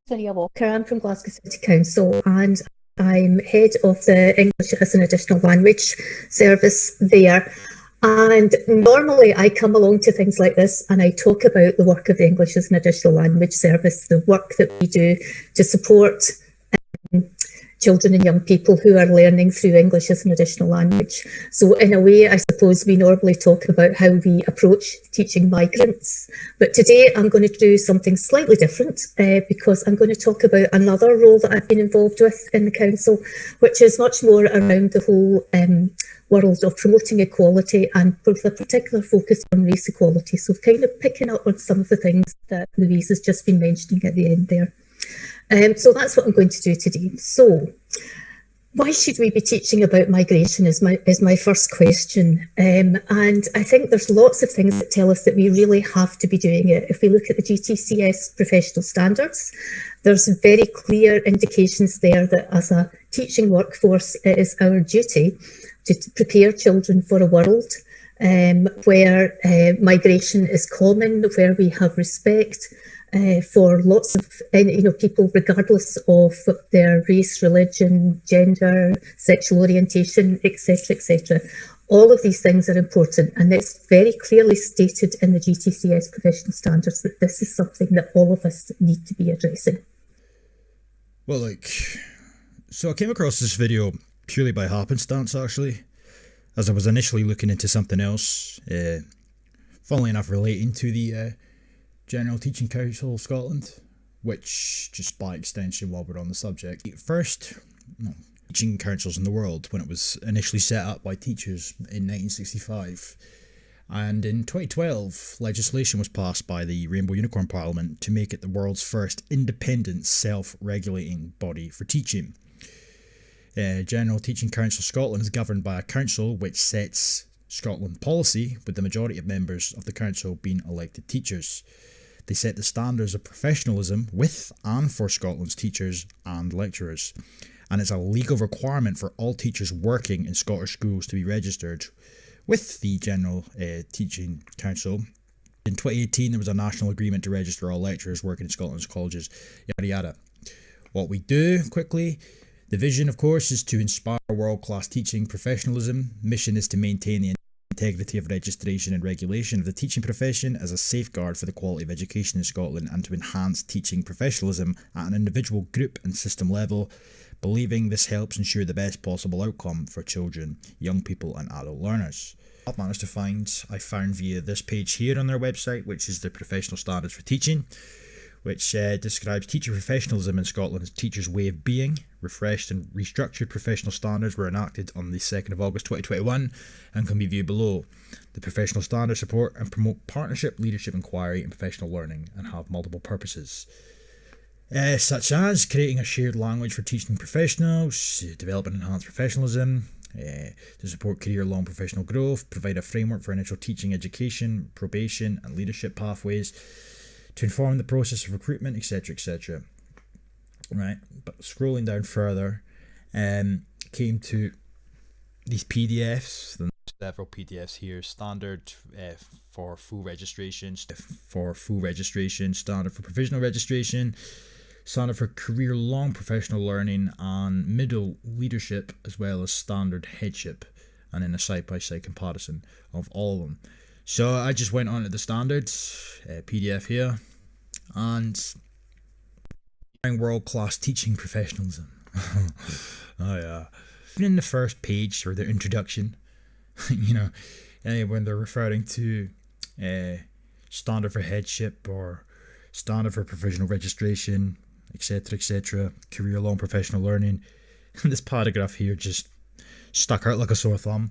Lydia Walker. I'm from Glasgow City Council and I'm head of the English as an Additional Language service there. And normally I come along to things like this and I talk about the work of the English as an Additional Language service, the work that we do to support children and young people who are learning through English as an additional language. So in a way, I suppose we normally talk about how we approach teaching migrants. But today I'm going to do something slightly different because I'm going to talk about another role that I've been involved with in the council, which is much more around the whole world of promoting equality and with a particular focus on race equality. So kind of picking up on some of the things that Louise has just been mentioning at the end there. So that's what I'm going to do today. So why should we be teaching about migration is my first question. And I think there's lots of things that tell us that we really have to be doing it. If we look at the GTCS professional standards, there's very clear indications there that as a teaching workforce, it is our duty to prepare children for a world where migration is common, where we have respect for lots of people, regardless of their race, religion, gender, sexual orientation, etc., etc. All of these things are important, and it's very clearly stated in the GTCS professional standards that this is something that all of us need to be addressing. Well, so I came across this video purely by happenstance, actually, as I was initially looking into something else, funnily enough relating to the General Teaching Council of Scotland, which, just by extension while we're on the subject, first teaching councils in the world when it was initially set up by teachers in 1965. And in 2012, legislation was passed by the Rainbow Unicorn Parliament to make it the world's first independent self-regulating body for teaching. General Teaching Council Scotland is governed by a council which sets Scotland policy, with the majority of members of the council being elected teachers. They set the standards of professionalism with and for Scotland's teachers and lecturers, and it's a legal requirement for all teachers working in Scottish schools to be registered with the General Teaching Council. In 2018, there was a national agreement to register all lecturers working in Scotland's colleges, yada yada. What we do, quickly, the vision, of course, is to inspire world-class teaching professionalism. Mission is to maintain the integrity of registration and regulation of the teaching profession as a safeguard for the quality of education in Scotland, and to enhance teaching professionalism at an individual, group and system level, believing this helps ensure the best possible outcome for children, young people and adult learners. I've managed to I found via this page here on their website, which is the Professional Standards for Teaching, which describes teacher professionalism in Scotland as teachers' way of being. Refreshed and restructured professional standards were enacted on the 2nd of August 2021 and can be viewed below. The professional standards support and promote partnership, leadership, inquiry and professional learning, and have multiple purposes, such as creating a shared language for teaching professionals, develop and enhance professionalism, to support career-long professional growth, provide a framework for initial teaching education, probation and leadership pathways, to inform the process of recruitment, etc., etc. Right, but scrolling down further, came to these PDFs. Several PDFs here. Standard for full registration, standard for provisional registration, standard for career-long professional learning, and middle leadership, as well as standard headship, and then a side-by-side comparison of all of them. So I just went on to the standards, PDF here, and world-class teaching professionalism. Oh yeah. Even in the first page or the introduction, when they're referring to standard for headship or standard for provisional registration, etc., etc., career-long professional learning, this paragraph here just stuck out like a sore thumb.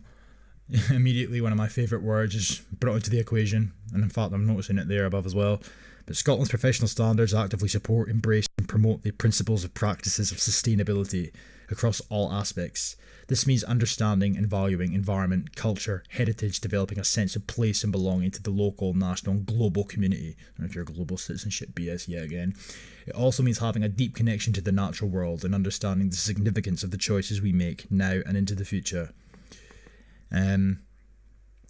Immediately, one of my favourite words is brought into the equation, and in fact I'm noticing it there above as well. But Scotland's professional standards actively support, embrace and promote the principles of practices of sustainability across all aspects. This means understanding and valuing environment, culture, heritage, developing a sense of place and belonging to the local, national and global community. I don't know if you're global citizenship BS yet again. It also means having a deep connection to the natural world and understanding the significance of the choices we make now and into the future.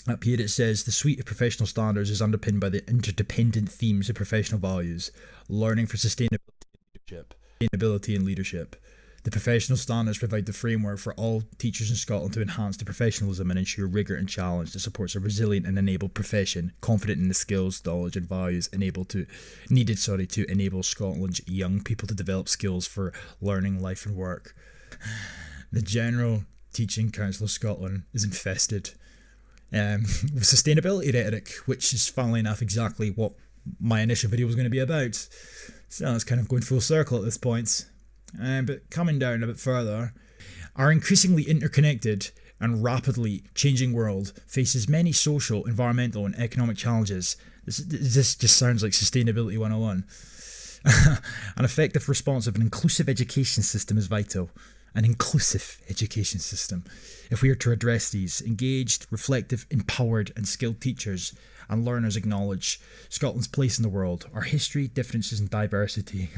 Up here it says, the suite of professional standards is underpinned by the interdependent themes of professional values, learning for sustainability, sustainability and leadership. The professional standards provide the framework for all teachers in Scotland to enhance the professionalism and ensure rigour and challenge that supports a resilient and enabled profession, confident in the skills, knowledge and values needed to enable Scotland's young people to develop skills for learning, life and work. The General Teaching Council of Scotland is infested with sustainability rhetoric, which is, funnily enough, exactly what my initial video was going to be about. So it's kind of going full circle at this point. But coming down a bit further, our increasingly interconnected and rapidly changing world faces many social, environmental and economic challenges. This just sounds like Sustainability 101. An effective, responsive and inclusive education system is vital. An inclusive education system. If we are to address these, engaged, reflective, empowered and skilled teachers and learners acknowledge Scotland's place in the world, our history, differences and diversity,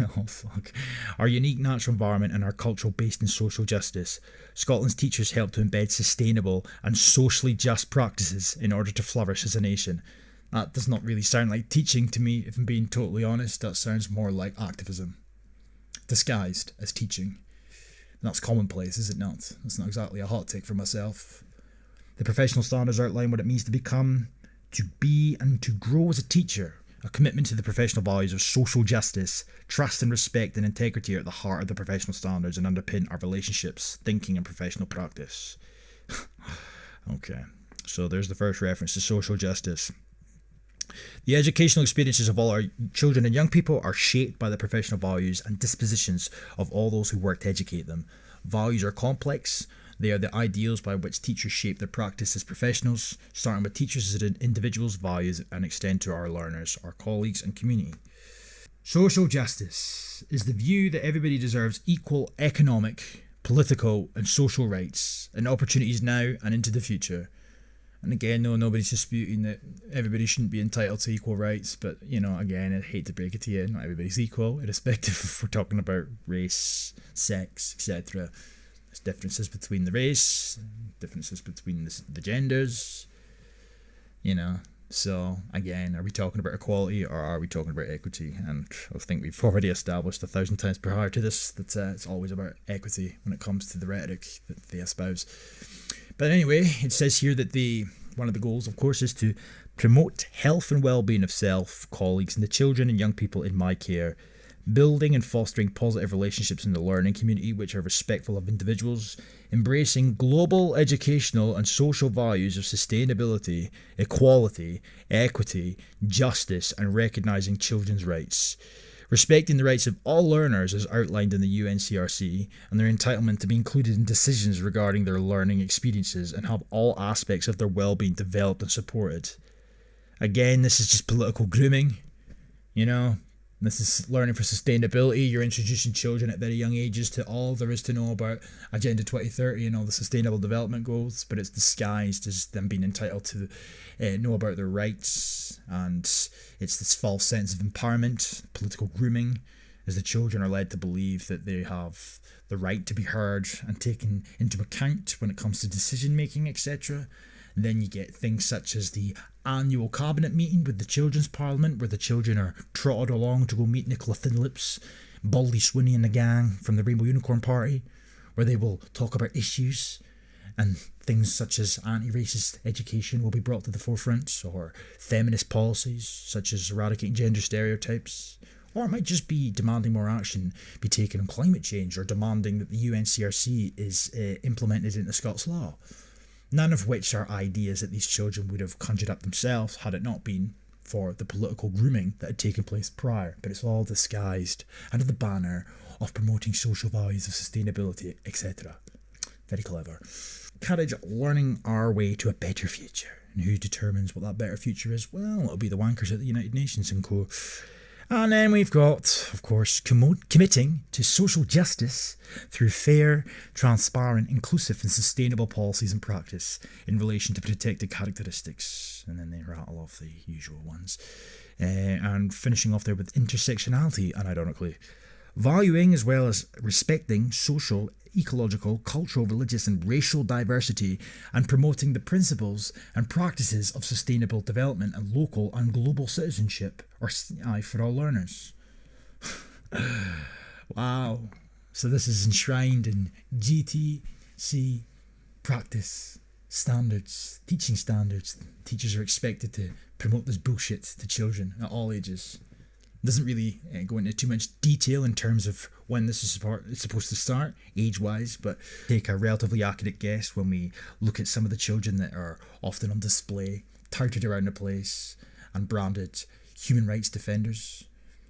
our unique natural environment and our cultural based in social justice. Scotland's teachers help to embed sustainable and socially just practices in order to flourish as a nation. That does not really sound like teaching to me, if I'm being totally honest. That sounds more like activism, disguised as teaching. That's commonplace, is it not? That's not exactly a hot take for myself. The professional standards outline what it means to become, to be and to grow as a teacher. A commitment to the professional values of social justice, trust and respect and integrity are at the heart of the professional standards and underpin our relationships, thinking and professional practice. Okay, so there's the first reference to social justice. The educational experiences of all our children and young people are shaped by the professional values and dispositions of all those who work to educate them. Values are complex. They are the ideals by which teachers shape their practice as professionals, starting with teachers as individuals' values and extend to our learners, our colleagues and community. Social justice is the view that everybody deserves equal economic, political and social rights and opportunities now and into the future. And again, no, nobody's disputing that everybody shouldn't be entitled to equal rights, but, you know, again, I hate to break it to you, not everybody's equal, irrespective if we're talking about race, sex, etc. There's differences between the race, differences between the genders, you know. So, again, are we talking about equality or are we talking about equity? And I think we've already established 1,000 times prior to this that it's always about equity when it comes to the rhetoric that they espouse. But anyway, it says here that one of the goals, of course, is to promote health and well-being of self, colleagues, and the children and young people in my care, building and fostering positive relationships in the learning community which are respectful of individuals, embracing global educational and social values of sustainability, equality, equity, justice, and recognising children's rights. Respecting the rights of all learners as outlined in the UNCRC and their entitlement to be included in decisions regarding their learning experiences and have all aspects of their well-being developed and supported. Again, this is just political grooming, you know. This is learning for sustainability. You're introducing children at very young ages to all there is to know about Agenda 2030 and all the sustainable development goals, but it's disguised as them being entitled to know about their rights, and it's this false sense of empowerment, political grooming, as the children are led to believe that they have the right to be heard and taken into account when it comes to decision making, etc. And then you get things such as the annual cabinet meeting with the Children's Parliament, where the children are trotted along to go meet Nicola Thinlips, Baldy Swinney and the gang from the Rainbow Unicorn Party, where they will talk about issues and things such as anti-racist education will be brought to the forefront, or feminist policies such as eradicating gender stereotypes, or it might just be demanding more action be taken on climate change, or demanding that the UNCRC is implemented into Scots law. None of which are ideas that these children would have conjured up themselves had it not been for the political grooming that had taken place prior. But it's all disguised under the banner of promoting social values of sustainability, etc. Very clever. Encourage learning our way to a better future. And who determines what that better future is? Well, it'll be the wankers at the United Nations and co. And then we've got, of course, committing to social justice through fair, transparent, inclusive and sustainable policies and practice in relation to protected characteristics. And then they rattle off the usual ones. And finishing off there with intersectionality, unironically. Valuing as well as respecting social, ecological, cultural, religious and racial diversity, and promoting the principles and practices of sustainable development and local and global citizenship, or CI for all learners. Wow. So this is enshrined in GTC practice standards, teaching standards. Teachers are expected to promote this bullshit to children at all ages. It doesn't really go into too much detail in terms of when this is supposed to start, age-wise, but take a relatively accurate guess when we look at some of the children that are often on display, touted around the place, and branded human rights defenders.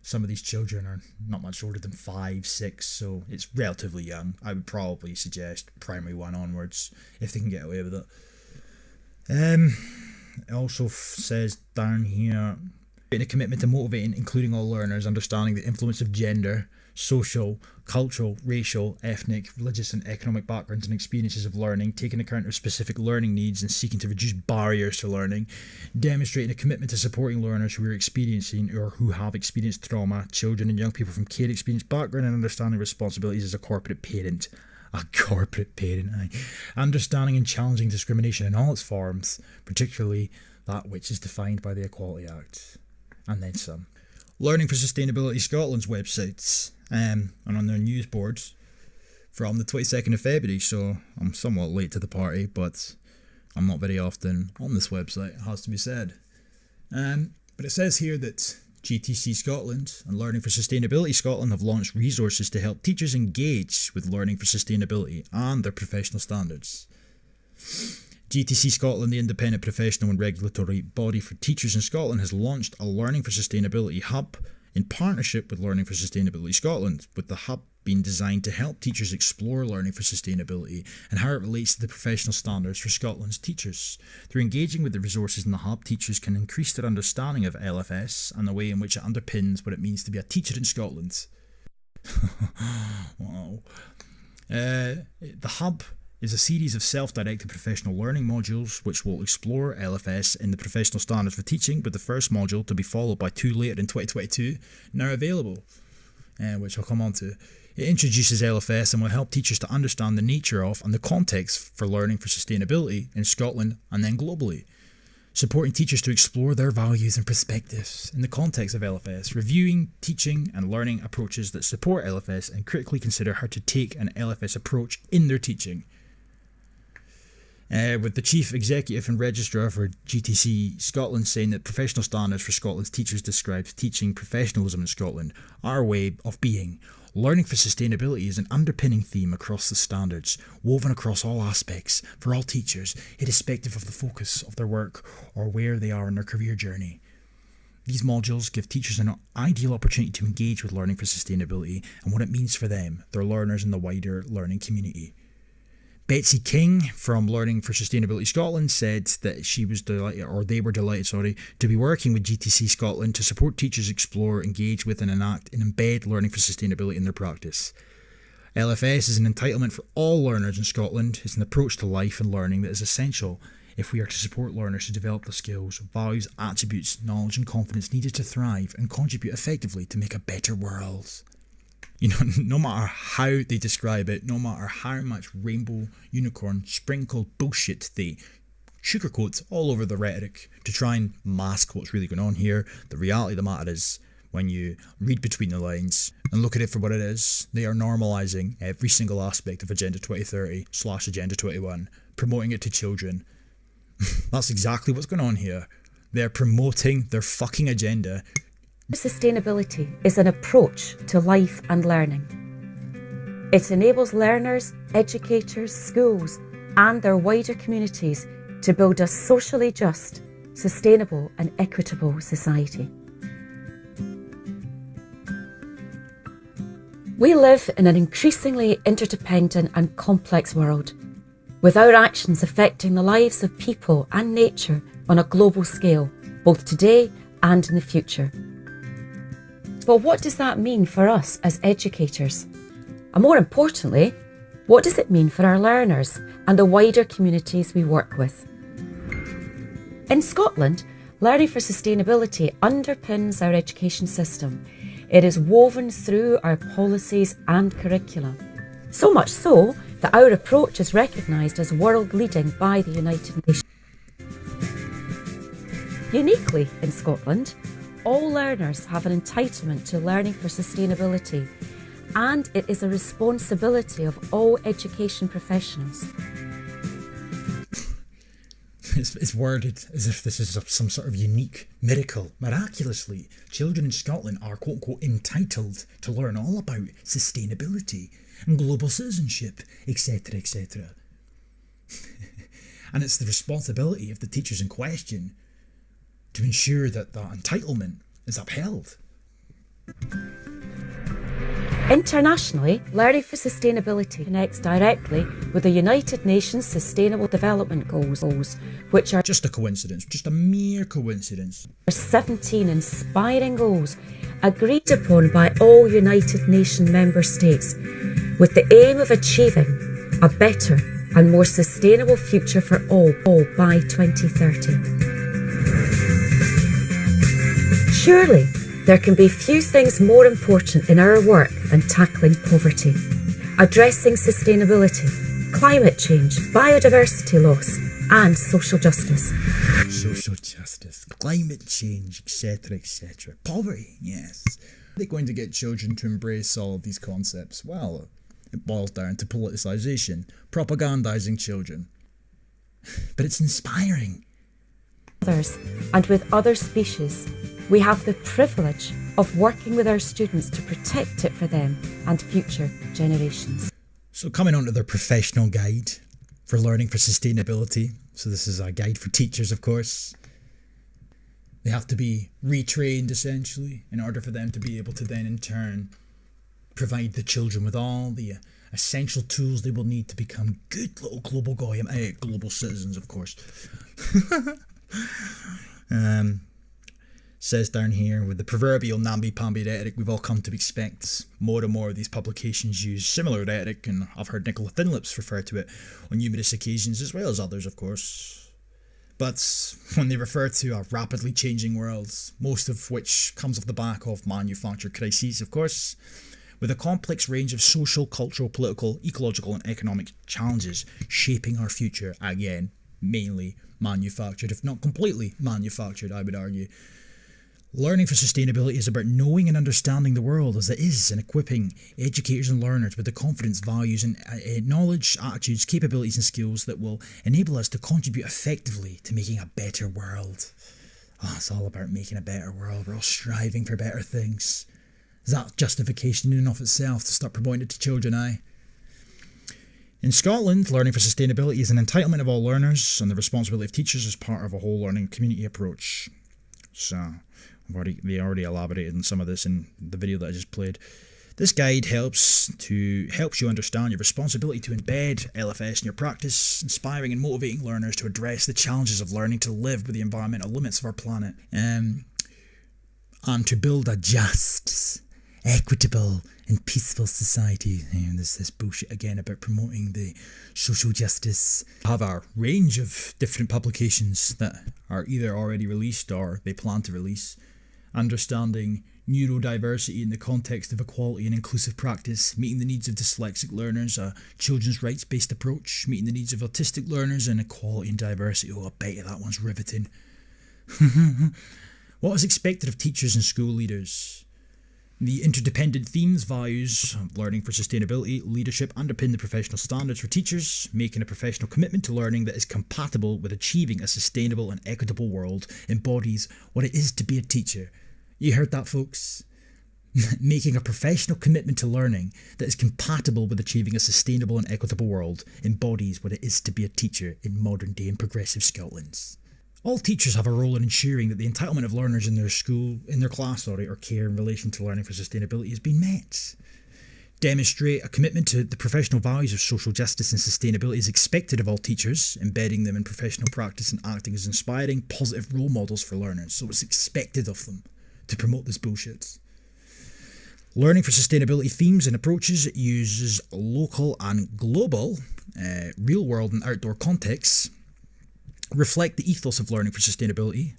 Some of these children are not much older than 5, 6, so it's relatively young. I would probably suggest primary 1 onwards, if they can get away with it. It also says down here, a commitment to motivating, including all learners, understanding the influence of gender, social, cultural, racial, ethnic, religious and economic backgrounds and experiences of learning, taking account of specific learning needs and seeking to reduce barriers to learning, demonstrating a commitment to supporting learners who are experiencing or who have experienced trauma, children and young people from care experience background, and understanding responsibilities as a corporate parent. Understanding and challenging discrimination in all its forms, particularly that which is defined by the Equality Act. And then some. Learning for Sustainability Scotland's websites and on their news boards from the 22nd of February, so I'm somewhat late to the party, but I'm not very often on this website, it has to be said. But it says here that GTC Scotland and Learning for Sustainability Scotland have launched resources to help teachers engage with learning for sustainability and their professional standards. GTC Scotland, the independent professional and regulatory body for teachers in Scotland, has launched a Learning for Sustainability hub in partnership with Learning for Sustainability Scotland, with the hub being designed to help teachers explore learning for sustainability and how it relates to the professional standards for Scotland's teachers. Through engaging with the resources in the hub, teachers can increase their understanding of LFS and the way in which it underpins what it means to be a teacher in Scotland. Wow. The hub is a series of self-directed professional learning modules which will explore LFS in the professional standards for teaching, with the first module to be followed by 2 later in 2022, now available, which I'll come on to. It introduces LFS and will help teachers to understand the nature of and the context for learning for sustainability in Scotland and then globally, supporting teachers to explore their values and perspectives in the context of LFS, reviewing teaching and learning approaches that support LFS, and critically consider how to take an LFS approach in their teaching. With the Chief Executive and Registrar for GTC Scotland saying that professional standards for Scotland's teachers describes teaching professionalism in Scotland, our way of being. Learning for sustainability is an underpinning theme across the standards, woven across all aspects, for all teachers, irrespective of the focus of their work or where they are in their career journey. These modules give teachers an ideal opportunity to engage with learning for sustainability and what it means for them, their learners and the wider learning community. Betsy King from Learning for Sustainability Scotland said that she was delighted, or they were delighted, to be working with GTC Scotland to support teachers explore, engage with and enact and embed learning for sustainability in their practice. LFS is an entitlement for all learners in Scotland. It's an approach to life and learning that is essential if we are to support learners to develop the skills, values, attributes, knowledge and confidence needed to thrive and contribute effectively to make a better world. You know, no matter how they describe it, no matter how much rainbow, unicorn, sprinkled bullshit they sugarcoat all over the rhetoric to try and mask what's really going on here, the reality of the matter is, when you read between the lines and look at it for what it is, they are normalising every single aspect of Agenda 2030/Agenda 21, promoting it to children. That's exactly what's going on here. They're promoting their fucking agenda. Sustainability is an approach to life and learning. It enables learners, educators, schools, and their wider communities to build a socially just, sustainable, and equitable society. We live in an increasingly interdependent and complex world, with our actions affecting the lives of people and nature on a global scale, both today and in the future. But what does that mean for us as educators? And more importantly, what does it mean for our learners and the wider communities we work with? In Scotland, Learning for Sustainability underpins our education system. It is woven through our policies and curricula. So much so that our approach is recognised as world-leading by the United Nations. Uniquely in Scotland, all learners have an entitlement to learning for sustainability, and it is a responsibility of all education professionals. It's worded as if this is some sort of unique miracle. Miraculously, children in Scotland are quote-unquote entitled to learn all about sustainability and global citizenship, etc., etc. And it's the responsibility of the teachers in question to ensure that that entitlement is upheld. Internationally, learning for sustainability connects directly with the United Nations Sustainable Development Goals, which are just a coincidence, just a mere coincidence. 17 inspiring goals agreed upon by all United Nations member states, with the aim of achieving a better and more sustainable future for all by 2030. Surely, there can be few things more important in our work than tackling poverty, addressing sustainability, climate change, biodiversity loss, and social justice. Social justice, climate change, etc., etc. Poverty, yes. Are they going to get children to embrace all of these concepts? Well, it boils down to politicisation, propagandising children. But it's inspiring. Others, and with other species, we have the privilege of working with our students to protect it for them and future generations. So coming on to their professional guide for learning for sustainability. So this is a guide for teachers, of course. They have to be retrained, essentially, in order for them to be able to then, in turn, provide the children with all the essential tools they will need to become good little global citizens, of course. Says down here, with the proverbial namby-pamby rhetoric we've all come to expect, more and more of these publications use similar rhetoric, and I've heard Nicola Thinlips refer to it on numerous occasions, as well as others, of course. But when they refer to a rapidly changing world, most of which comes off the back of manufactured crises, of course, with a complex range of social, cultural, political, ecological and economic challenges shaping our future, again, mainly manufactured, if not completely manufactured, I would argue. Learning for sustainability is about knowing and understanding the world as it is and equipping educators and learners with the confidence, values and knowledge, attitudes, capabilities and skills that will enable us to contribute effectively to making a better world. It's all about making a better world. We're all striving for better things. Is that justification in and of itself to start promoting it to children, aye? In Scotland, learning for sustainability is an entitlement of all learners, and the responsibility of teachers is part of a whole learning community approach. So, they already elaborated on some of this in the video that I just played. This guide helps you understand your responsibility to embed LFS in your practice, inspiring and motivating learners to address the challenges of learning to live with the environmental limits of our planet, and to build a just, equitable and peaceful society. And there's this bullshit again about promoting the social justice. I have a range of different publications that are either already released or they plan to release. Understanding neurodiversity in the context of equality and inclusive practice, meeting the needs of dyslexic learners, a children's rights-based approach, meeting the needs of autistic learners, and equality and diversity. Oh, I bet you that one's riveting. What is expected of teachers and school leaders? The interdependent themes, values, learning for sustainability, leadership underpin the professional standards for teachers, making a professional commitment to learning that is compatible with achieving a sustainable and equitable world embodies what it is to be a teacher. You heard that, folks? Making a professional commitment to learning that is compatible with achieving a sustainable and equitable world embodies what it is to be a teacher in modern day and progressive Scotland. All teachers have a role in ensuring that the entitlement of learners in their class or care in relation to learning for sustainability has been met. Demonstrate a commitment to the professional values of social justice and sustainability is expected of all teachers, embedding them in professional practice and acting as inspiring, positive role models for learners. So it's expected of them to promote this bullshit. Learning for sustainability themes and approaches uses local and global, real-world and outdoor contexts, reflect the ethos of learning for sustainability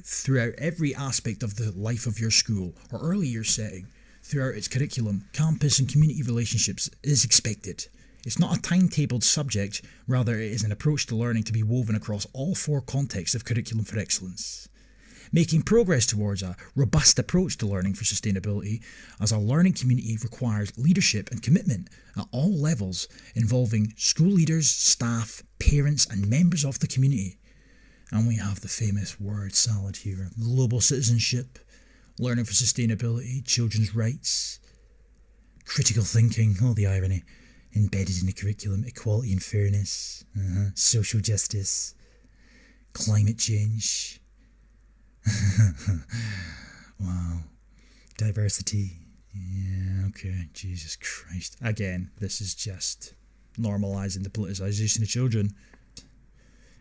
throughout every aspect of the life of your school or early years setting, throughout its curriculum, campus and community relationships is expected. It's not a timetabled subject, rather it is an approach to learning to be woven across all four contexts of curriculum for excellence. making progress towards a robust approach to learning for sustainability, as our learning community requires leadership and commitment at all levels, involving school leaders, staff, parents and members of the community. And we have the famous word salad here: global citizenship, learning for sustainability, children's rights, critical thinking, oh the irony, embedded in the curriculum, equality and fairness, social justice, climate change, wow, diversity, yeah, okay, Jesus Christ. Again, this is just normalising the politicisation of children.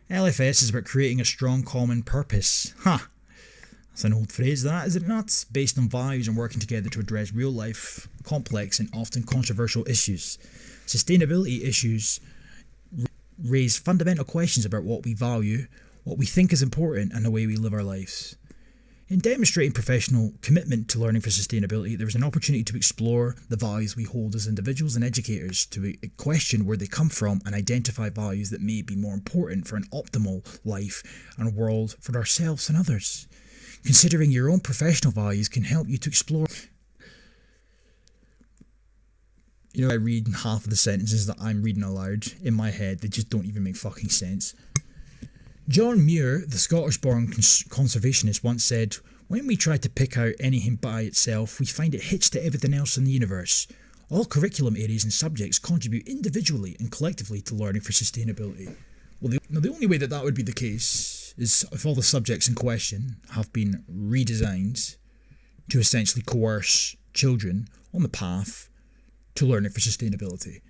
LFS is about creating a strong common purpose. That's an old phrase, that, is it not? Based on values and working together to address real life, complex and often controversial issues. Sustainability issues raise fundamental questions about what we value, what we think is important, and the way we live our lives. In demonstrating professional commitment to learning for sustainability, there is an opportunity to explore the values we hold as individuals and educators, to question where they come from and identify values that may be more important for an optimal life and world for ourselves and others. Considering your own professional values can help you to explore. You know, I read half of the sentences that I'm reading aloud in my head, they just don't even make fucking sense. John Muir, the Scottish-born conservationist, once said, "When we try to pick out anything by itself, we find it hitched to everything else in the universe. All curriculum areas and subjects contribute individually and collectively to learning for sustainability." Well, the only way that would be the case is if all the subjects in question have been redesigned to essentially coerce children on the path to learning for sustainability.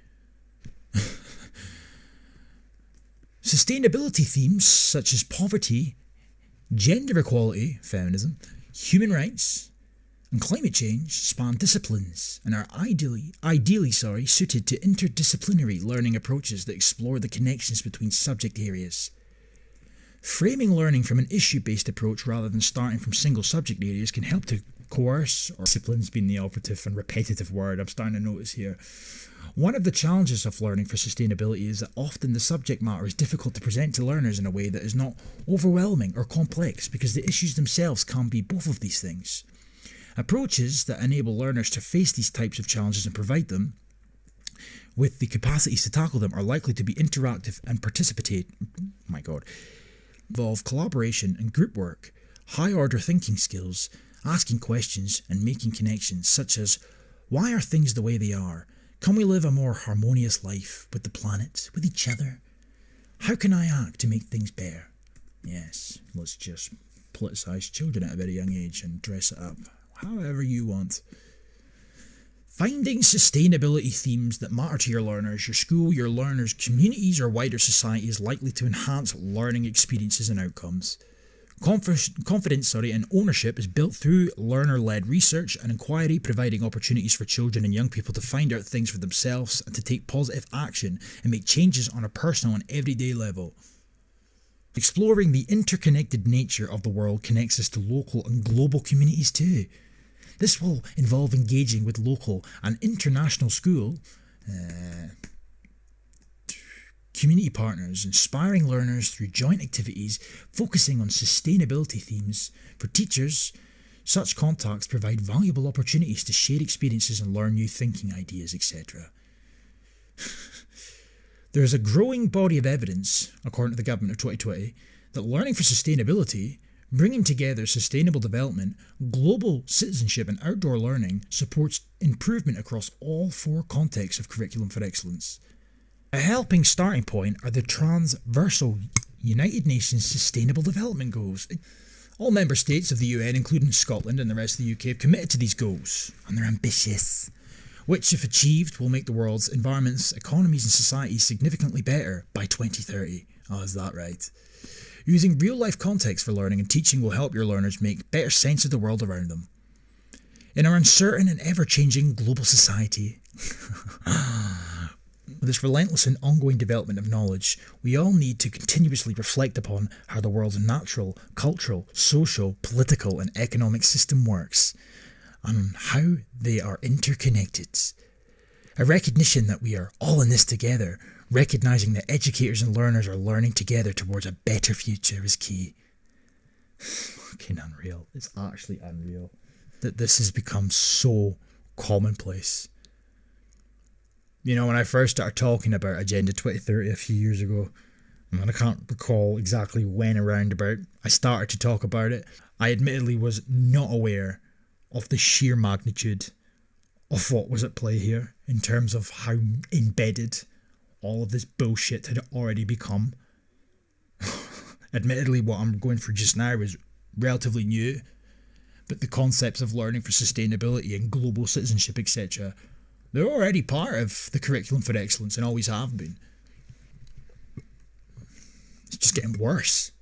Sustainability themes such as poverty, gender equality, feminism, human rights, and climate change span disciplines and are ideally suited to interdisciplinary learning approaches that explore the connections between subject areas. Framing learning from an issue-based approach rather than starting from single subject areas can help to coerce, or disciplines being the operative and repetitive word I'm starting to notice here. One of the challenges of learning for sustainability is that often the subject matter is difficult to present to learners in a way that is not overwhelming or complex, because the issues themselves can be both of these things. Approaches that enable learners to face these types of challenges and provide them with the capacities to tackle them are likely to be interactive and involve collaboration and group work, high-order thinking skills, asking questions and making connections such as, why are things the way they are? Can we live a more harmonious life with the planet, with each other? How can I act to make things better? Yes, let's just politicise children at a very young age and dress it up however you want. Finding sustainability themes that matter to your learners, your school, your learners' communities or wider society is likely to enhance learning experiences and outcomes. Confidence and ownership is built through learner-led research and inquiry, providing opportunities for children and young people to find out things for themselves and to take positive action and make changes on a personal and everyday level. Exploring the interconnected nature of the world connects us to local and global communities too. This will involve engaging with local and international school community partners, inspiring learners through joint activities, focusing on sustainability themes. For teachers, such contacts provide valuable opportunities to share experiences and learn new thinking ideas, etc. There is a growing body of evidence, according to the government of 2020, that learning for sustainability, bringing together sustainable development, global citizenship and outdoor learning, supports improvement across all four contexts of curriculum for excellence. A helping starting point are the transversal United Nations Sustainable Development Goals. All member states of the UN, including Scotland and the rest of the UK, have committed to these goals, and they're ambitious, which, if achieved, will make the world's environments, economies and societies significantly better by 2030. Oh, is that right? Using real-life context for learning and teaching will help your learners make better sense of the world around them. In our uncertain and ever-changing global society, with this relentless and ongoing development of knowledge, we all need to continuously reflect upon how the world's natural, cultural, social, political and economic system works, and how they are interconnected. A recognition that we are all in this together, recognising that educators and learners are learning together towards a better future is key. fucking unreal. It's actually unreal that this has become so commonplace. You know, when I first started talking about Agenda 2030 a few years ago, and I can't recall exactly when around about I started to talk about it, I admittedly was not aware of the sheer magnitude of what was at play here in terms of how embedded all of this bullshit had already become. Admittedly, what I'm going through just now is relatively new, but the concepts of learning for sustainability and global citizenship, etc., they're already part of the curriculum for excellence and always have been. It's just getting worse.